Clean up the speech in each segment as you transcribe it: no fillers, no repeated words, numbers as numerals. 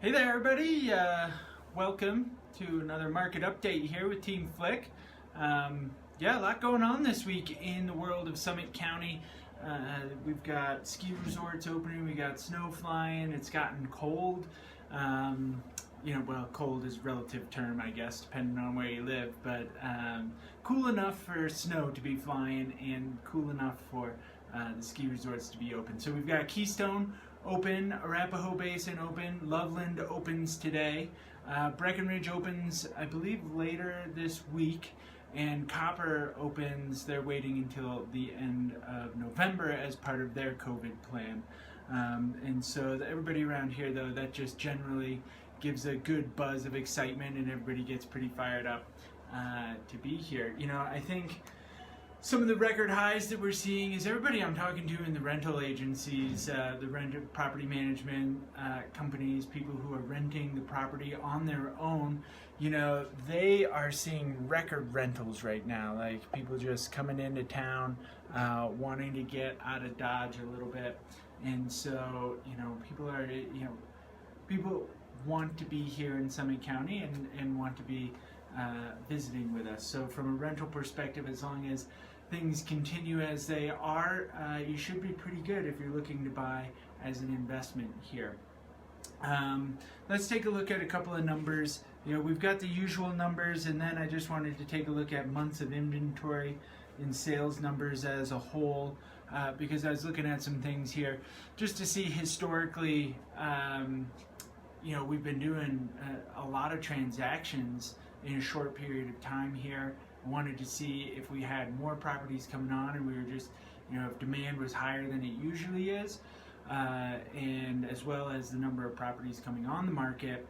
Hey there, everybody. Welcome to another market update here with Team Flick. Yeah, a lot going on this week in the world of Summit County. We've got ski resorts opening, we got snow flying, it's gotten cold. Well, cold is a relative term, I guess, depending on where you live, but cool enough for snow to be flying and cool enough for the ski resorts to be open. So we've got Keystone open, Arapahoe Basin open, Loveland opens today, Breckenridge opens, I believe, later this week, and Copper opens. They're waiting until the end of November as part of their COVID plan. And so everybody around here, though, that just generally gives a good buzz of excitement, and everybody gets pretty fired up to be here. You know, I think some of the record highs that we're seeing is everybody I'm talking to in the rental agencies, the property management companies, people who are renting the property on their own, you know, they are seeing record rentals right now. Like people just coming into town, wanting to get out of Dodge a little bit. And so, you know, people want to be here in Summit County and want to be visiting with us. So from a rental perspective, as long as things continue as they are, you should be pretty good if you're looking to buy as an investment here. Let's take a look at a couple of numbers. You know, we've got the usual numbers, and then I just wanted to take a look at months of inventory and sales numbers as a whole, because I was looking at some things here just to see historically. You know, we've been doing a lot of transactions in a short period of time here. I wanted to see if we had more properties coming on, and we were just, you know, if demand was higher than it usually is, and as well as the number of properties coming on the market.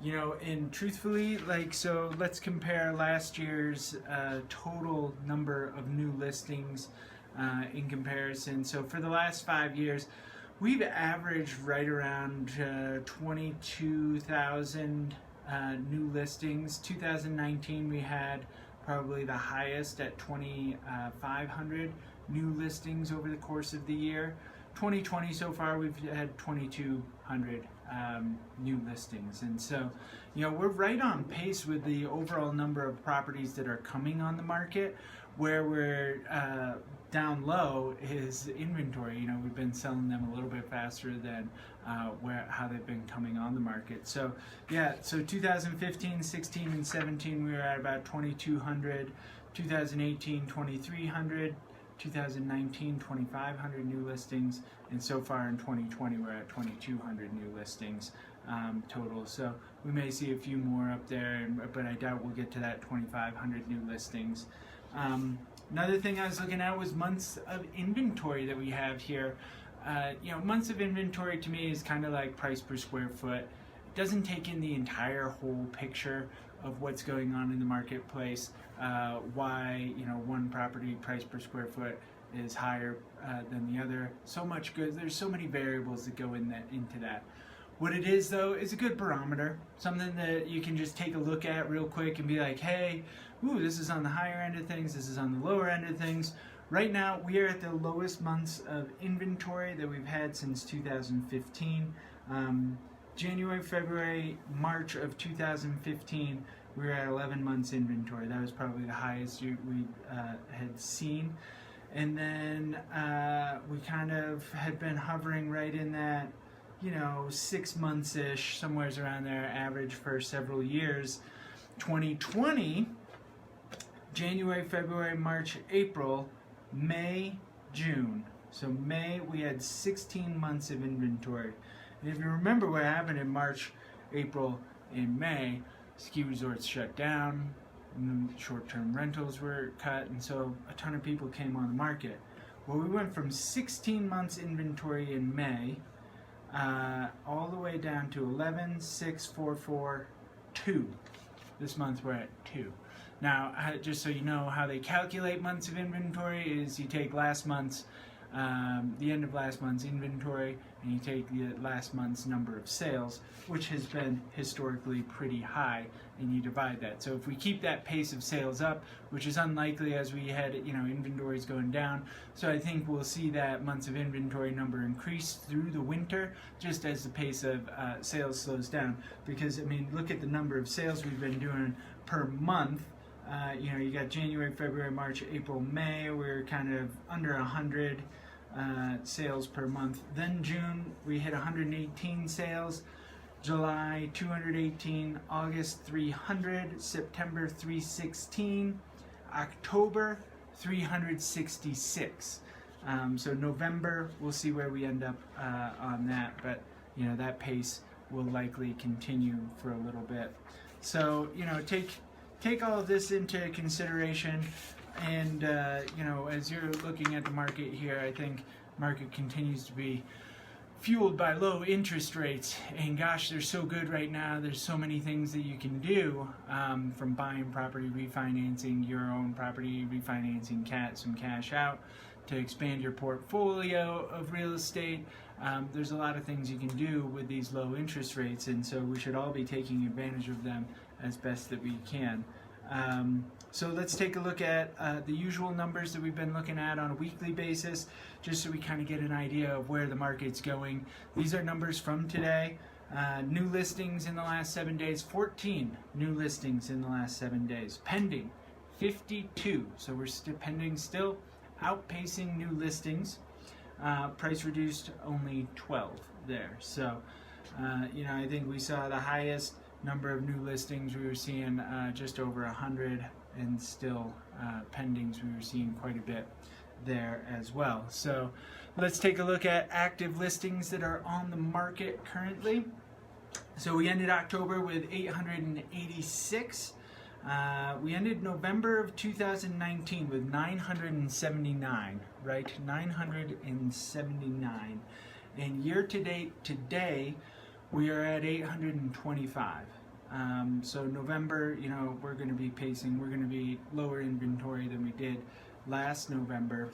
You know, and truthfully, like, so let's compare last year's total number of new listings in comparison. So for the last 5 years, we've averaged right around 22,000 new listings. 2019 we had probably the highest at 2,500 new listings over the course of the year. 2020 so far we've had 2,200 new listings, and so, you know, we're right on pace with the overall number of properties that are coming on the market. Where we're down low is inventory. You know, we've been selling them a little bit faster than how they've been coming on the market. So yeah, so 2015, 16, and 17 we were at about 2,200, 2018 2,300, 2019 2,500 new listings, and so far in 2020 we're at 2,200 new listings total. So we may see a few more up there, but I doubt we'll get to that 2,500 new listings. Another thing I was looking at was months of inventory that we have here. You know, months of inventory to me is kind of like price per square foot. It doesn't take in the entire whole picture of what's going on in the marketplace, why, you know, one property price per square foot is higher than the other. So much good. There's so many variables that go into that. What it is, though, is a good barometer, something that you can just take a look at real quick and be like, hey, ooh, this is on the higher end of things, this is on the lower end of things. Right now, we are at the lowest months of inventory that we've had since 2015. January, February, March of 2015, we were at 11 months inventory. That was probably the highest we had seen. And then we kind of had been hovering right in that, you know, 6 months-ish, somewhere around there, average for several years. 2020, January, February, March, April, May, June. So May, we had 16 months of inventory. And if you remember what happened in March, April, and May, ski resorts shut down, short-term rentals were cut, and so a ton of people came on the market. Well, we went from 16 months inventory in May, all the way down to 11, 6, 4, 4, 2. This month we're at 2. Now, just so you know, how they calculate months of inventory is you take last month's the end of last month's inventory and you take the last month's number of sales, which has been historically pretty high, and you divide that. So if we keep that pace of sales up, which is unlikely as we had, inventories going down, so I think we'll see that months of inventory number increase through the winter just as the pace of sales slows down. Because, look at the number of sales we've been doing per month. You got January, February, March, April, May, we're kind of under 100 sales per month. Then June, we hit 118 sales. July, 218. August, 300. September, 316. October, 366. So November, we'll see where we end up on that, but that pace will likely continue for a little bit. So take all of this into consideration, and as you're looking at the market here, I think market continues to be fueled by low interest rates, and gosh, they're so good right now. There's so many things that you can do, from buying property, refinancing your own property, refinancing some cash out to expand your portfolio of real estate. There's a lot of things you can do with these low interest rates, and so we should all be taking advantage of them as best that we can. So let's take a look at the usual numbers that we've been looking at on a weekly basis, just so we kind of get an idea of where the market's going. These are numbers from today. New listings in the last 7 days, 14 new listings in the last 7 days. Pending, 52. So we're pending still, outpacing new listings. Price reduced, only 12 there. So, I think we saw the highest number of new listings. We were seeing just over 100, and still pendings, we were seeing quite a bit there as well. So let's take a look at active listings that are on the market currently. So we ended October with 886. We ended November of 2019 with 979, right? 979. And year to date today, we are at 825. So November, we're going to be pacing, we're going to be lower inventory than we did last November.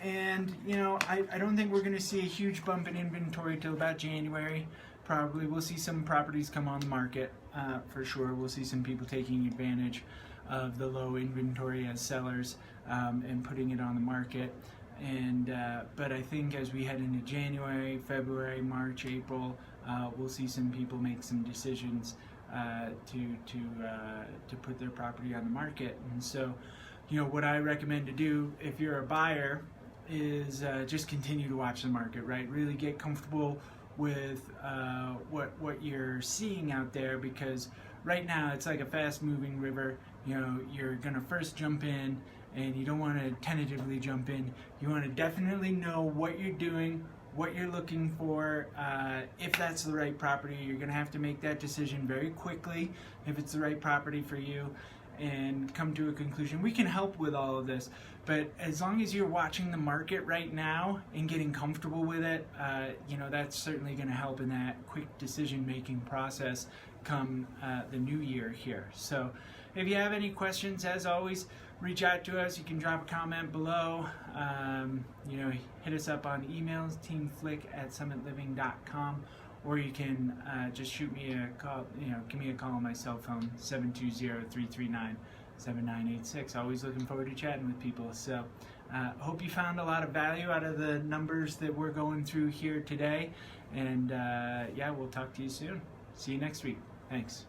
And I don't think we're going to see a huge bump in inventory till about January. Probably we'll see some properties come on the market, for sure. We'll see some people taking advantage of the low inventory as sellers, and putting it on the market. And but I think as we head into January, February, March, April, we'll see some people make some decisions to put their property on the market. And so, what I recommend to do if you're a buyer is just continue to watch the market, right? Really get comfortable with what you're seeing out there, because right now it's like a fast-moving river. You're gonna first jump in, and you don't want to tentatively jump in. You want to definitely know what you're doing, what you're looking for. If that's the right property, you're going to have to make that decision very quickly if it's the right property for you, and come to a conclusion. We can help with all of this, but as long as you're watching the market right now and getting comfortable with it, that's certainly going to help in that quick decision-making process come the new year here. So if you have any questions, as always, reach out to us. You can drop a comment below. Hit us up on emails, teamflick@summitliving.com, or you can just shoot me a call. Give me a call on my cell phone, 720-339-7986. Always looking forward to chatting with people. So hope you found a lot of value out of the numbers that we're going through here today. And we'll talk to you soon. See you next week. Thanks.